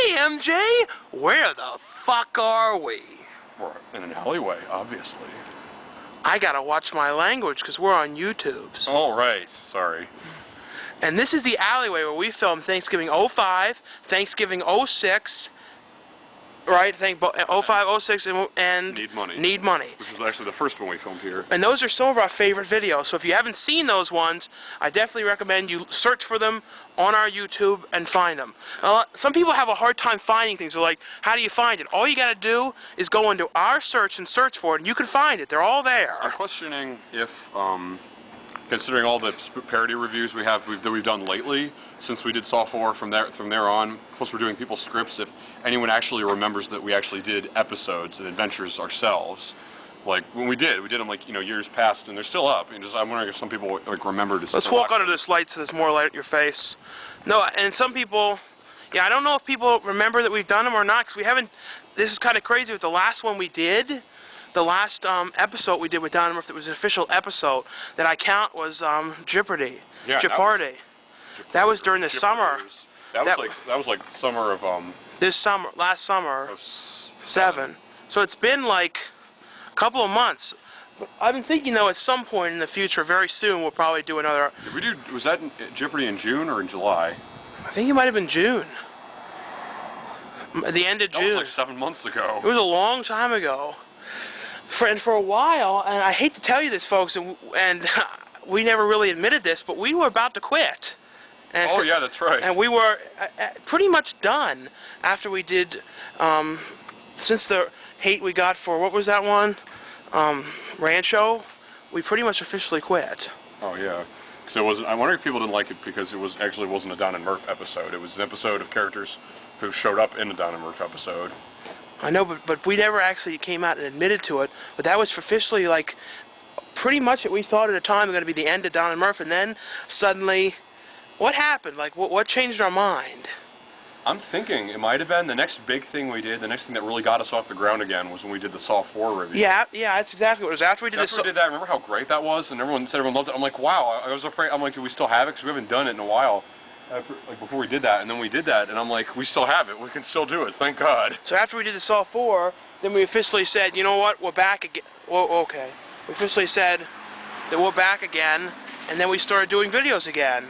Hey, MJ! Where the fuck are we? We're in an alleyway, obviously. I gotta watch my language because we're on YouTube. Oh, right. Sorry. And this is the alleyway where we filmed Thanksgiving '05, Thanksgiving '06, right? 05, 06, and Need Money. Need Money. Which was actually the first one we filmed here. And those are some of our favorite videos. So if you haven't seen those ones, I definitely recommend you search for them on our YouTube and find them. Some people have a hard time finding things. They're like, how do you find it? All you gotta do is go into our search and search for it, and you can find it. They're all there. I'm questioning if, considering all the parody reviews that we've done lately, since we did Saw 4 from there on, plus we're doing people's scripts, if anyone actually remembers that we actually did episodes and adventures ourselves. Like when we did them like, years past, and they're still up. And I'm wondering if some people like remember to. Let's walk under this light so there's more light at your face. No, and some people, yeah, I don't know if people remember that we've done them or not, because we haven't. This is kind of crazy with the last one we did. The last episode we did with Don Murphy, that was an official episode that I count was Jeopardy. Yeah, Jeopardy. That was during the summer. That was like summer of this summer, last summer. Of 7. So it's been like a couple of months. But I've been thinking though, at some point in the future, very soon, we'll probably do another. Was that Jeopardy in June or in July? I think it might have been June. The end of June. That was like 7 months ago. It was a long time ago. And for a while, and I hate to tell you this, folks, and we never really admitted this, but we were about to quit. And, oh yeah, that's right. And we were pretty much done after we did, since the hate we got for, what was that one? Rancho, we pretty much officially quit. Oh yeah, because it wasn't. I wonder if people didn't like it because it wasn't a Don and Murph episode. It was an episode of characters who showed up in a Don and Murph episode. I know, but we never actually came out and admitted to it. But that was officially like, pretty much we thought at the time it was going to be the end of Don and Murph, and then suddenly, what happened? Like, what changed our mind? I'm thinking it might have been the next big thing we did. The next thing that really got us off the ground again was when we did the Saw 4 review. Yeah, that's exactly what it was. After we did we did that, remember how great that was? And everyone said everyone loved it. I'm like, wow. I was afraid. I'm like, do we still have it? Because we haven't done it in a while. Like before we did that, and then we did that, and I'm like, we still have it. We can still do it. Thank God. So after we did the Saw 4, then we officially said, you know what? We're back again. Well, okay. We officially said that we're back again, and then we started doing videos again.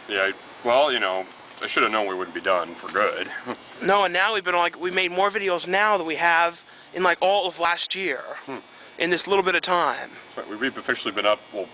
Yeah. Well, I should have known we wouldn't be done for good. No, and now we made more videos now than we have in like all of last year, in this little bit of time. That's right. We've officially been up, well,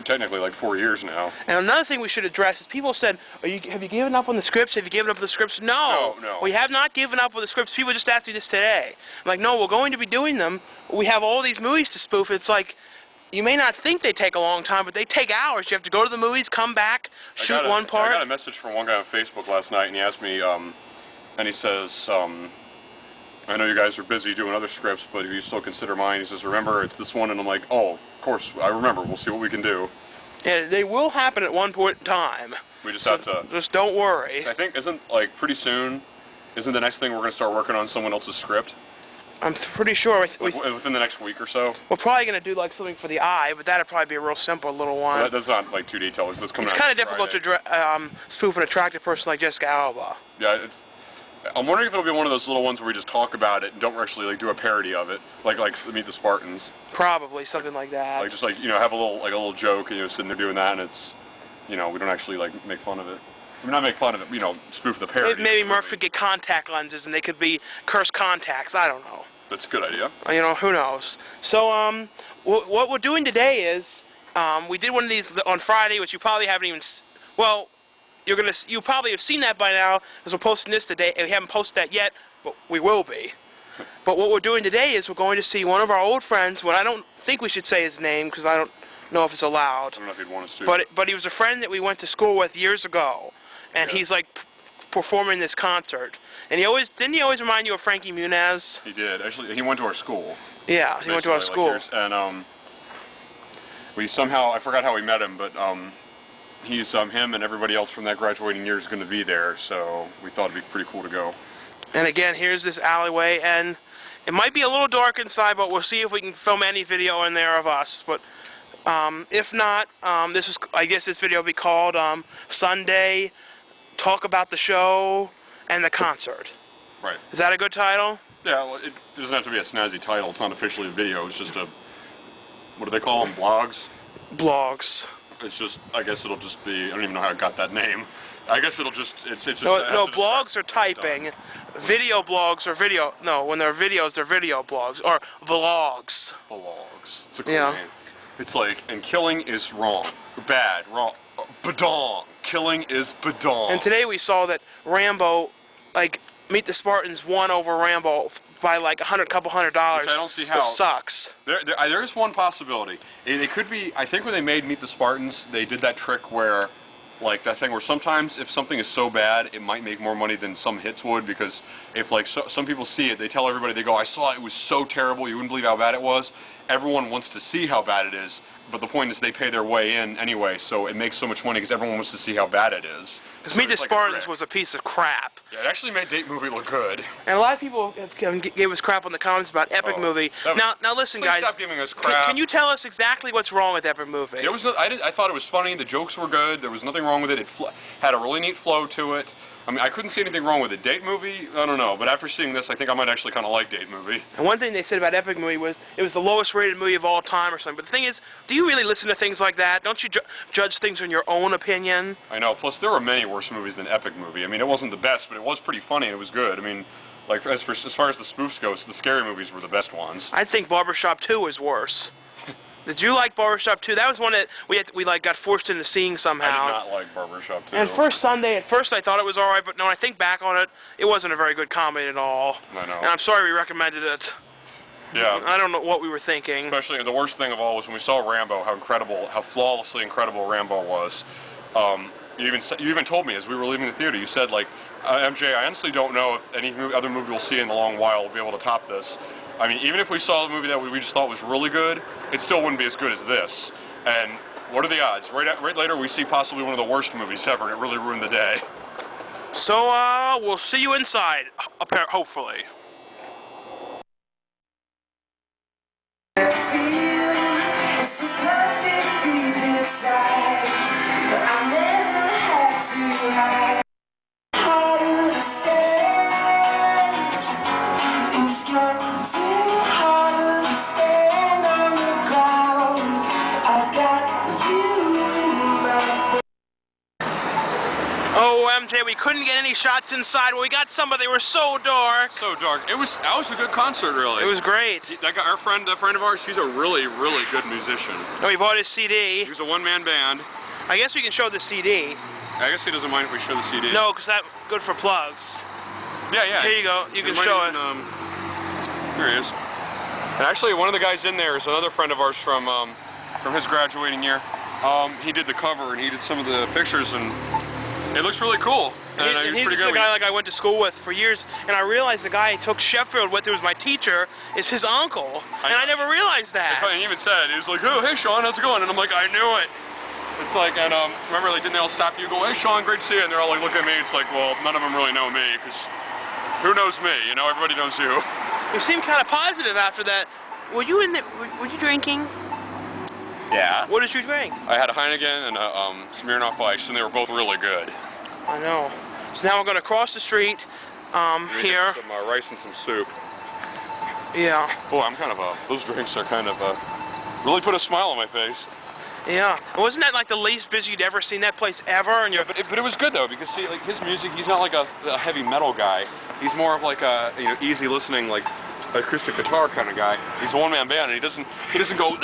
technically like 4 years now. And another thing we should address is people said, have you given up on the scripts? Have you given up on the scripts? No, we have not given up on the scripts. People just asked me this today. I'm like, no, we're going to be doing them. We have all these movies to spoof. It's like, you may not think they take a long time, but they take hours. You have to go to the movies, come back, shoot one part. I got a message from one guy on Facebook last night, and he asked me, and he says, I know you guys are busy doing other scripts, but if you still consider mine, he says, remember, it's this one, and I'm like, oh, of course, I remember. We'll see what we can do. Yeah, they will happen at one point in time. We just have to. Just don't worry. I think pretty soon, isn't the next thing we're going to start working on someone else's script? I'm pretty sure. Within the next week or so. We're probably going to do like something for the eye, but that'd probably be a real simple little one. Well, that's not like too detailed. It's kind of difficult to spoof an attractive person like Jessica Alba. Yeah, I'm wondering if it'll be one of those little ones where we just talk about it and don't actually like do a parody of it, like Meet the Spartans. Probably something like that. Like just have a little joke, and sitting there doing that, and it's, we don't actually like make fun of it. I mean, not make fun of it, spoof the parody. Maybe Murph could get contact lenses, and they could be cursed contacts. I don't know. That's a good idea. Who knows? So what we're doing today is we did one of these on Friday, which you probably haven't even. Well. You probably have seen that by now, because we're posting this today. We haven't posted that yet, but we will be. But what we're doing today is we're going to see one of our old friends. Well, I don't think we should say his name, because I don't know if it's allowed. I don't know if he'd want us to. But he was a friend that we went to school with years ago, and he's like performing this concert. And didn't he always remind you of Frankie Muniz? He did. Actually, he went to our school. Yeah, he went to our school. And we somehow, I forgot how we met him, but he's him and everybody else from that graduating year is going to be there, so we thought it'd be pretty cool to go. And again, here's this alleyway, and it might be a little dark inside, but we'll see if we can film any video in there of us. But if not, I guess this video will be called Sunday, Talk About the Show, and the concert. Right. Is that a good title? Yeah, well, it doesn't have to be a snazzy title. It's not officially a video. It's just a, what do they call them, blogs? Blogs. It's just, I guess it'll just be, I don't even know how it got that name. I guess it'll just, it's just... No, it has no, to blogs are describe typing. Video blogs are video. No, when they're videos, they're video blogs or vlogs. Blogs. It's a cool Yeah. name. It's like, and killing is wrong. Bad. Wrong. Badong. Killing is badong. And today we saw that Rambo, like, Meet the Spartans won over Rambo by like couple $100. Which I don't see how. Which sucks. There is one possibility. It could be, I think when they made Meet the Spartans, they did that trick where, like that thing where sometimes if something is so bad, it might make more money than some hits would, because if like some people see it, they tell everybody, they go, I saw it, it was so terrible, you wouldn't believe how bad it was. Everyone wants to see how bad it is, but the point is they pay their way in anyway, so it makes so much money because everyone wants to see how bad it is. Because Meet the Spartans was a piece of crap. Yeah, it actually made Date Movie look good. And a lot of people gave us crap on the comments about Epic Movie. Now listen, please guys. Stop giving us crap. Can you tell us exactly what's wrong with Epic Movie? There was no, I thought it was funny. The jokes were good. There was nothing wrong with it. It had a really neat flow to it. I mean, I couldn't see anything wrong with it. Date Movie, I don't know. But after seeing this, I think I might actually kind of like Date Movie. And one thing they said about Epic Movie was it was the lowest rated movie of all time or something. But the thing is, do you really listen to things like that? Don't you judge things on your own opinion? I know. Plus, there were many worse movies than Epic Movie. I mean, it wasn't the best, but it was pretty funny and it was good. I mean, like as far as the spoofs goes, the scary movies were the best ones. I think Barbershop 2 was worse. Did you like Barbershop 2? That was one that we like got forced into seeing somehow. I did not like Barbershop 2. And first Sunday, at first I thought it was alright, but when I think back on it, it wasn't a very good comedy at all. I know. And I'm sorry we recommended it. Yeah. I don't know what we were thinking. Especially, the worst thing of all was when we saw Rambo, how flawlessly incredible Rambo was. You even told me as we were leaving the theater, you said, like, MJ, I honestly don't know if any other movie we'll see in a long while will be able to top this. I mean, even if we saw a movie that we just thought was really good, it still wouldn't be as good as this. And what are the odds? Right later, we see possibly one of the worst movies ever, and it really ruined the day. So, we'll see you inside, hopefully. It's a perfect deep inside, but I never had to hide. Hard to understand. It's getting hard to understand on the ground. I got you in my. Oh, MJ, we couldn't get any shots inside. Well, we got some, but they were so dark. So dark. That was a good concert, really. It was great. That guy, a friend of ours, he's a really, really good musician. And we bought his CD. He was a one-man band. I guess we can show the CD. I guess he doesn't mind if we show the CD. No, because that's good for plugs. Yeah. Here you go. You can show it. Here he is. And actually, one of the guys in there is another friend of ours from his graduating year. He did the cover and he did some of the pictures, and it looks really cool. And he's pretty good. The guy like I went to school with for years, and I realized the guy I took Sheffield with, who was my teacher, is his uncle, and I never realized that. That's why he even said, he was like, oh, hey Sean, how's it going? And I'm like, I knew it. It's like, and remember, like, didn't they all stop you and go, hey Sean, great to see you? And they're all like, look at me. It's like, well, none of them really know me, because who knows me? You know, everybody knows you. You seemed kind of positive after that. Were you drinking? Yeah. What did you drink? I had a Heineken and a Smirnoff Ice, and they were both really good. I know. So now we're going to cross the street here. Some rice and some soup. Yeah. Boy, I'm kind of those drinks are kind of really put a smile on my face. Yeah. And wasn't that like the least busy you'd ever seen that place ever? And yeah, but it was good though, because see, like his music, he's not like a heavy metal guy. He's more of like a easy listening, like acoustic guitar kind of guy. He's a one-man band, and he doesn't go.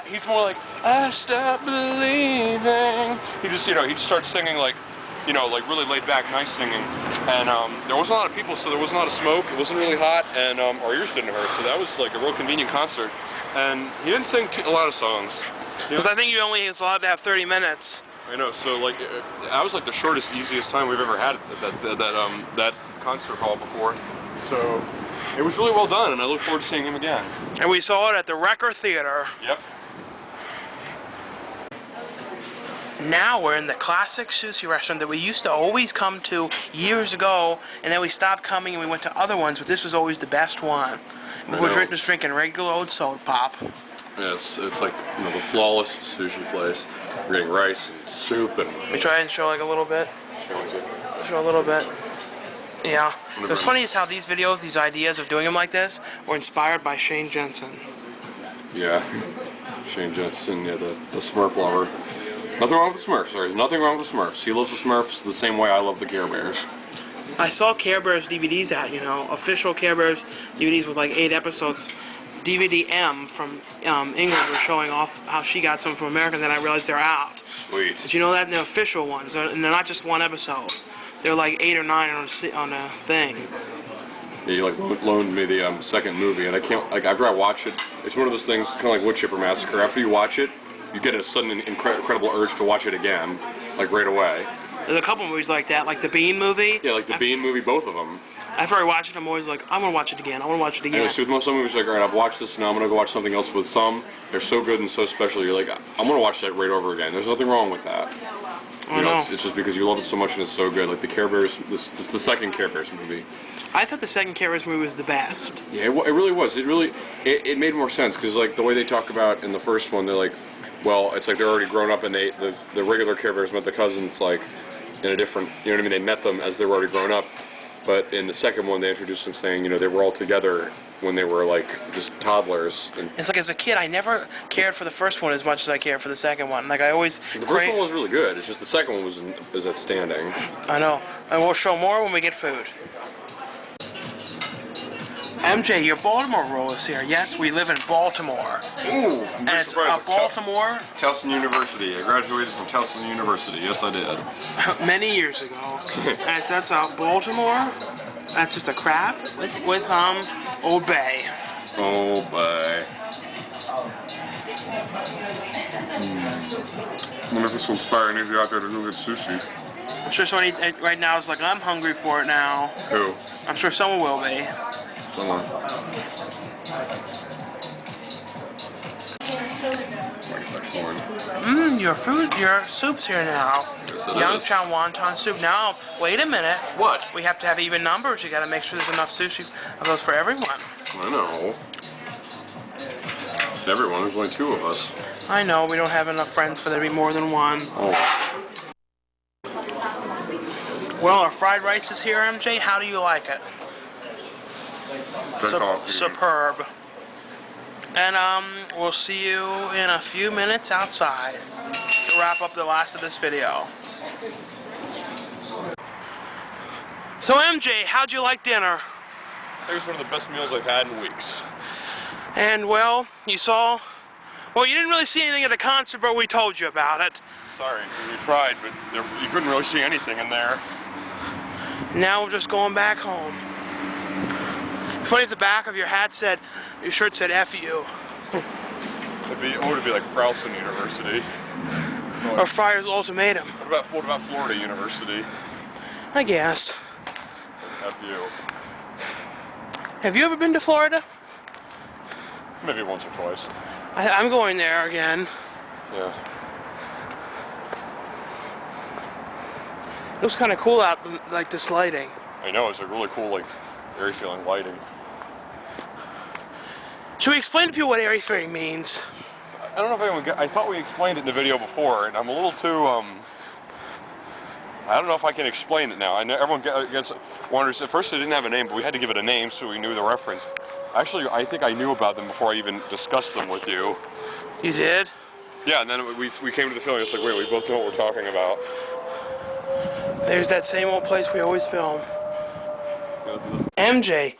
He's more like I stopped believing. He just starts singing like really laid back, nice singing. And there wasn't a lot of people, so there wasn't a lot of smoke. It wasn't really hot, and our ears didn't hurt. So that was like a real convenient concert. And he didn't sing a lot of songs. Because I think you only was allowed to have 30 minutes. I know. So like, that was like the shortest, easiest time we've ever had at that concert hall before. So it was really well done, and I look forward to seeing him again. And we saw it at the Wrecker Theater. Yep. Now we're in the classic sushi restaurant that we used to always come to years ago, and then we stopped coming and we went to other ones, but this was always the best one. We were just drinking regular old soda pop. Yeah, it's like the flawless sushi place. We're getting rice and soup and. We try and show like a little bit. Show a little bit. Yeah. Whenever What's funny is how these videos, these ideas of doing them like this, were inspired by Shane Jensen. Yeah. Shane Jensen, yeah, the Smurf lover. Nothing wrong with the Smurfs. There's nothing wrong with the Smurfs. He loves the Smurfs the same way I love the Care Bears. I saw Care Bears DVDs out, you know, official Care Bears DVDs with like 8 episodes. DVD M from England was showing off how she got some from America, and then I realized they're out. Sweet. But you know that? They're official ones, and they're not just one episode. They're like 8 or 9 on a thing. Yeah, you like loaned me the second movie, and I can't, like, after I watch it, it's one of those things kind of like Wood Chipper Massacre. After you watch it, you get a sudden incredible urge to watch it again, like right away. There's a couple movies like that, like the Bean movie. Yeah, like the Bean movie, both of them. After I watch it, I'm always like, I want to watch it again. I want to watch it again. And so with some movies, like, all right, I've watched this, now I'm gonna go watch something else. With some, they're so good and so special, you're like, I'm gonna watch that right over again. There's nothing wrong with that. I know. It's just because you love it so much and it's so good. Like the Care Bears, this is the second Care Bears movie. I thought the second Care Bears movie was the best. Yeah, it really was. It made more sense because like the way they talk about in the first one, they're like, well, it's like they're already grown up and the regular Care Bears met the cousins like in a different, you know what I mean? They met them as they were already grown up. But in the second one, they introduced them saying, you know, they were all together when they were like just toddlers. And It's like as a kid, I never cared for the first one as much as I cared for the second one. Like I always. the first one was really good. It's just the second one was outstanding. I know, and we'll show more when we get food. MJ, your Baltimore roll is here. Yes, we live in Baltimore. Ooh, And it's Baltimore Towson University. I graduated from Towson University. Yes, I did. many years ago. And that's Baltimore. That's just a crab with Old Bay. Oh, boy. I wonder if this will inspire any of you out there to go get sushi. I'm sure somebody right now is like, I'm hungry for it now. Who? I'm sure someone will be. Someone. Your soup's here now. Yes, it Young is. Chow wonton soup. Now, wait a minute. What? We have to have even numbers. You got to make sure there's enough sushi of those for everyone. I know. Everyone, there's only 2 of us. I know we don't have enough friends for there to be more than one. Oh. Well, our fried rice is here, MJ. How do you like it? Superb. And we'll see you in a few minutes outside to wrap up the last of this video. So MJ, how'd you like dinner? It was one of the best meals I've had in weeks. And well, you saw, well, you didn't really see anything at the concert, but we told you about it. Sorry, we tried, but you couldn't really see anything in there. Now we're just going back home. Funny if the back of your shirt said F you. It'd be like Frowson University. Or Friar's Ultimatum. What about Florida University? I guess. F you. Have you ever been to Florida? Maybe once or twice. I'm going there again. Yeah. It looks kind of cool out, like this lighting. I know, it's a really cool, like, airy-feeling lighting. Should we explain to people what airy feeling means? I don't know if anyone I thought we explained it in the video before, and I'm a little too, I don't know if I can explain it now. I know everyone wonders, at first it didn't have a name, but we had to give it a name so we knew the reference. Actually, I think I knew about them before I even discussed them with you. You did? Yeah, and then we came to the feeling, it's like, wait, we both know what we're talking about. There's that same old place we always film. MJ,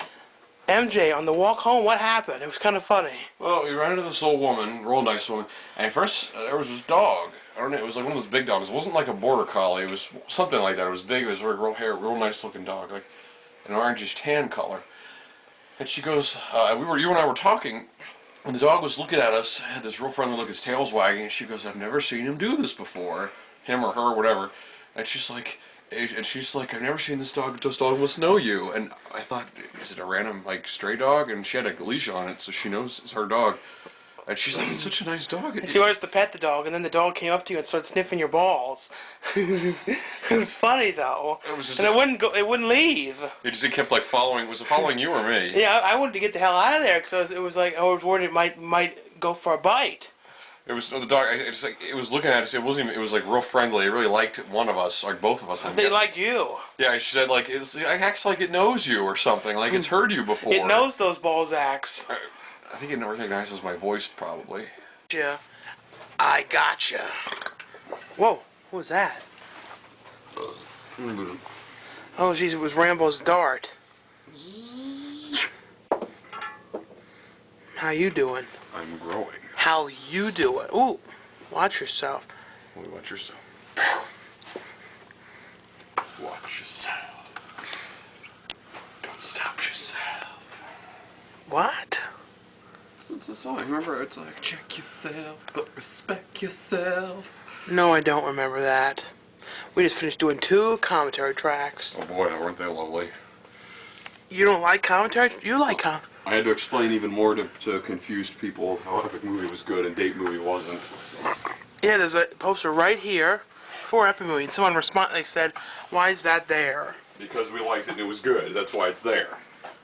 on the walk home, what happened? It was kind of funny. Well, we ran into this old woman, real nice woman, and at first there was this dog. I don't know, it was like one of those big dogs. It wasn't like a border collie, it was something like that. It was big, it was real nice looking dog, like an orangish tan color. And she goes, you and I were talking, and the dog was looking at us, had this real friendly look, his tail was wagging, and she goes, I've never seen him do this before. Him or her, whatever. And she's like, I've never seen this dog. This dog must know you. And I thought, is it a random, like, stray dog? And she had a leash on it, so she knows it's her dog. And she's like, it's such a nice dog. And she wanted to pet the dog, and then the dog came up to you and started sniffing your balls. It was funny though. It was just, and it wouldn't leave. It kept like following. Was it following you or me? Yeah, I wanted to get the hell out of there because it was like I was worried it might go for a bite. It was the dog. It was looking at us. It wasn't even. It was like real friendly. It really liked one of us, like both of us. They like you. Yeah, she said like it acts like it knows you or something. Like it's heard you before. It knows those Balzacs. I think it recognizes my voice probably. Yeah, I gotcha. Whoa, what was that? Oh, jeez, it was Rambo's dart. How you doing? I'm growing. How you doing? Ooh, watch yourself. Watch yourself. Watch yourself. Don't stop yourself. What? It's a song. Remember, it's like check yourself, but respect yourself. No, I don't remember that. We just finished doing 2 commentary tracks. Oh boy, weren't they lovely? You don't like commentary? You like commentary? I had to explain even more to confused people how Epic Movie was good and Date Movie wasn't. Yeah, there's a poster right here for Epic Movie, and someone said, "Why is that there?" Because we liked it and it was good. That's why it's there.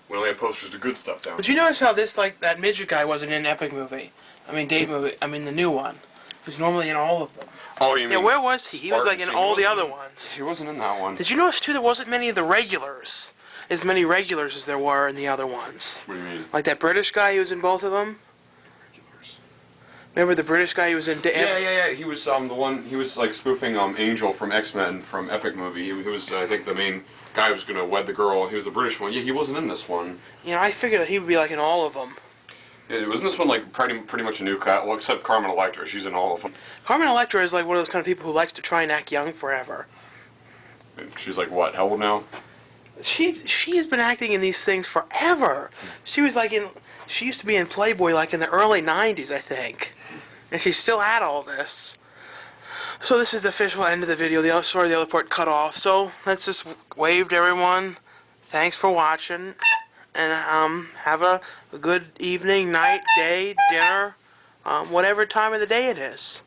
We only have posters of good stuff down. But you notice how that midget guy wasn't in Epic Movie? I mean, Date Movie. I mean, the new one. He's normally in all of them. Oh, you mean? Yeah, where was he? He was like in all the other ones. He wasn't in that one. Did you notice too? There wasn't many of the regulars. As many regulars as there were in the other ones. What do you mean? Like that British guy who was in both of them. Remember the British guy who was in? Yeah. He was the one. He was like spoofing Angel from X-Men from Epic Movie. He was I think the main guy who was gonna wed the girl. He was the British one. Yeah, he wasn't in this one. You know, I figured that he would be like in all of them. Yeah, wasn't this one like pretty much a new cat? Well, except Carmen Electra. She's in all of them. Carmen Electra is like one of those kind of people who likes to try and act young forever. And she's like what? How old now? She's been acting in these things forever. She was like she used to be in Playboy like in the early 90s, I think. And she's still at all this. So this is the official end of the video. The other part cut off. So let's just wave to everyone. Thanks for watching. And have a good evening, night, day, dinner, whatever time of the day it is.